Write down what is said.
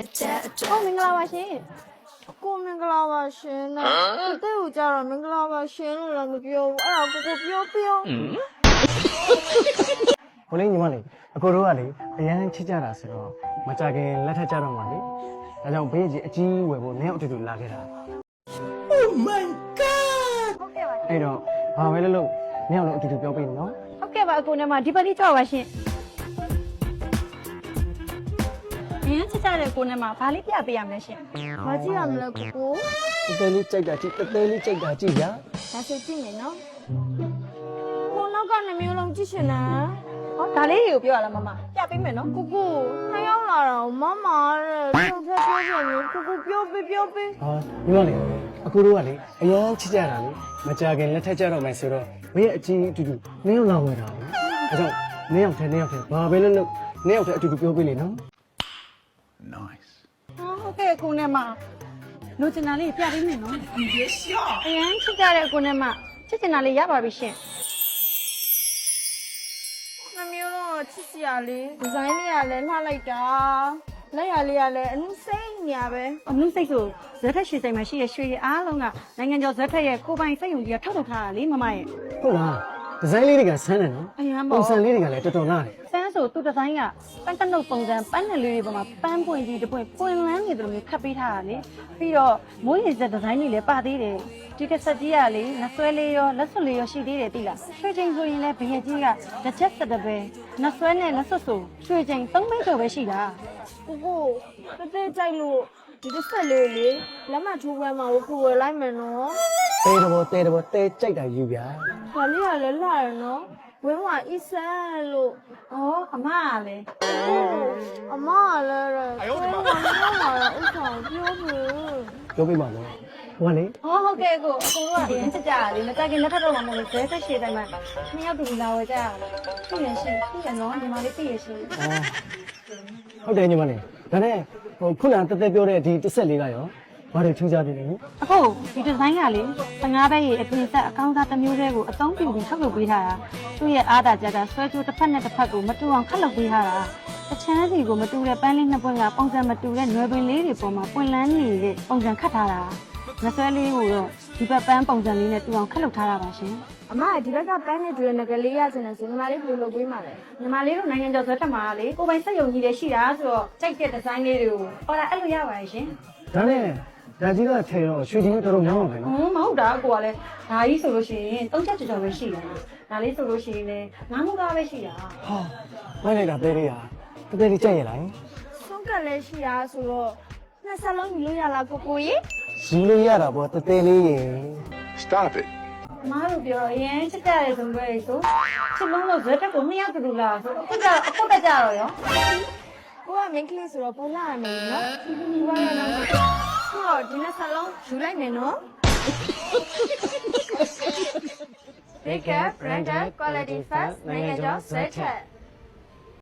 မင်္ဂလာပါရှင်ကိုမင်္ဂလာပါရှင်တဲ့တဲ့ကိုကြတော့မင်္ဂလာပါရှင်လို့လည်းမပြောဘူးအဲ့ဒါကိုပြောဟိုလေးညီမလေးအကိုတို့ကလေအရန်ချစ်ကြတာဆိုတော့မကြခင်လက်ထက်ကြတော့မှလေဒါကြောင့်ဘေးကြီးအကြီးဝယ်ဖို့နင်းအတူတူလာခဲ့တာ Oh my god ဟုတ်ကဲ့ပါ အဲ့တော့ဘာပဲလို့နင်းအောင်လို့အတူတူပြောပေးနော် ဟုတ်ကဲ့ပါအကိုနဲ့မှဒီပတ်လေးကြောက်ပါရှင်ရင်းချစ်ကြတဲ့ကိုနဲ့မှဘာလေးပြပေးရမလဲရှင်ဘာကြည့်ရမလဲကို တဲလေးကြိုက်တာကြည့်တဲလေးကြိုက်တာကြည့်ရ ဒါဆိုကြည့်မယ်နော်ကိုနောက်ကနှမျိုးလုံးကြည့်ရှင်လားဟောဒါလေးတွေကိုပြောရလားမမပြပေးမယ်နော်ကိုနှစ်ယောက်လာတော့မမတဲ့သူထပ်ပြောချင်လို့ကိုပြောပေး ဟာညီမလေးအကိုတို့ကလေအရန်ချစ်ကြတာလေမကြခင်လက်ထက်ကြတော့မှဆိုတော့ဘေးအကြီးအတူတူနင်းအောင်လာဝယ်တာလေဒါကြောင့်နင်းအောင်ထဲဘာပဲလို့နင်းအောင်ထဲအတူတူပြောပေးလေနော် nice ဟုတ်ကဲ့ကိုနဲ့မှလူချင်တာလေးပြပေးမယ်နော်အရန်ချစ်ကြတဲ့ကိုနဲ့မှချစ်ချင်တာလေးရပါပြီရှင်နှမျိုးတော့ချစ်စရာလေးဒီဇိုင်းလေးကလည်းလှလိုက်တာလက်ရလေးကလည်းအနုစိမ့်ညာပဲအနုစိမ့်ဆိုဇက်ထက်ရွှေစိမ့်မှာရှိတဲ့ရွှေရည်အားလုံးကနိုင်ငံကျော်ဇက်ထက်ရဲ့ကိုပိုင်စိတ်ယုံကြီးကထောက်ထုတ်ထားတာလေမမရဲ့ ဟုတ်လားဒီဇိုင်းလေးတွေကဆန်းတယ်နော် အရန် ပုံ ပေါ့ စံလေးတွေကလည်းတော်တော်လာတယ် စမ်းဆိုသူဒီဇိုင်းကပန်းတနုပ်ပုံစံပန်းနယ်လေးတွေပေါ်မှာပန်းပွင့်ကြီးတပွင့်ပွင့်လန်းနေတယ်လို့မျိုးခတ်ပေးထားတာလေပြီးတော့မိုးရေစက်ဒီဇိုင်းတွေလည်းပါသေးတယ်ဒီကဆက်ကြီးကလေလက်ဆွဲလေးရောလက်စွပ်လေးရောရှိသေးတယ်သိလားရွှေချိန်ဆိုရင်လည်းဘရင်ကြီးကတစ်ချက်ဆက်တဲ့ပဲလက်ဆွဲနဲ့လက်စွပ်ဆိုရွှေချိန်3မိနစ်ကျော်ပဲရှိတာကိုတဲကြိုက်လို့ဒီတစ်ဆက်လေးလေလက်မထိုးပွဲမှာကိုဝယ်လိုက်မယ်နော် တဲတော်တဲကြိုက်တာယူဗျာ ဒါလေးကလည်းလှရနော်ဝင်းဝါအီဆန်လို့ဩအမကလည်းအမကလည်းဝင်းဝါမမလာဥဆောင်ပြောဘူး ပြောပြပါနော်ဟိုကလေ ဟုတ်ကဲ့ကိုအကုန်လုံးကရင်းချကြတာလေမကြခင်လက်ထပ်တော့မှမဟုတ်ဇဲသက်ရှည်တိုင်းမှာနှစ်ယောက်တူလာဝဲကြရတာလေသိရနော်ညီမလေးသိရရှင် ဟုတ်တယ်ညီမလေးဒါနဲ့ဟိုခုနတက်ပြောတဲ့ဒီတစ်ဆက်လေးကရောဘာတွေထူးခြားနေလဲ အခုဒီဒီဇိုင်းကလေ15ဘက်ရဲ့အပြင်ဆက်အကောင်းစားတစ်မျိုးတည်းကိုအသုံးပြုပြီးထုတ်လုပ်ပေးထားတာသူ့ရဲ့အားသာကြတာဆွဲကြိုးတစ်ဖက်နဲ့တစ်ဖက်ကိုမတူအောင်ခက်လုပ်ပေးထားတာအချမ်းစီကိုမတူတဲ့ပန်းလေးနှစ်ပွင့်ကပုံစံမတူတဲ့နွယ်ပင်လေးတွေပေါ်မှာပွင့်လန်းနေတဲ့ပုံစံခတ်ထားတာမဆွဲလေးကိုတော့ဒီဘက်ပန်းပုံစံလေးနဲ့တူအောင်ခက်လုပ်ထားတာပါရှင်အမဒီဘက်ကပန်းနဲ့တူတဲ့ငကလေးရစင်နေဆိုညီမလေးဘယ်လိုလုပ်ပေးမှာလဲညီမလေးတို့နိုင်ငံကျော်ဇွတ်တက်မှာလေကိုပိုင်စက်ယုံကြီးတွေရှိတာဆိုတော့ကြိုက်တဲ့ဒီဇိုင်းလေးတွေကိုဟောတာအဲ့လိုရပါတယ်ရှင် ဒါနဲ့ဒါကြီးကထဲတော့ရွှေချင်းတော်တော်များမှာပဲနော် မဟုတ်တာကိုကလည်းဒါကြီးဆိုလို့ရှိရင်3ချက်ကြော်ပဲရှိတာဒါလေးဆိုလို့ရှိရင်လည်း9မှုသားပဲရှိတာ ဟာမိုက်လိုက်တာတဲလေးဟာတဲလေးကြိုက်ရလား ဆုံးကလည်းရှိတာဆိုတော့နှစ်စလုံးယူလို့ရလားကိုရေ ယူလို့ရတာပေါ့တဲလေးရေ stop it မတို့ပြောတော့အရင်ချစ်ကြတဲ့ဆုံးပဲဆိုချစ်လုံးလို့ဇွတ်တက်ကိုနှစ်ယောက်တူလားဆိုအခုတက်ကြတော့ရောကိုကမင်းကလေးဆိုတော့ပုံလာရမယ်နော်ဒီဘာရအောင်ဟောဒီနှစ်စလုံးယူလိုက်မယ်နော် Big Branded Quality First နိုင်ငံကျော် Sweater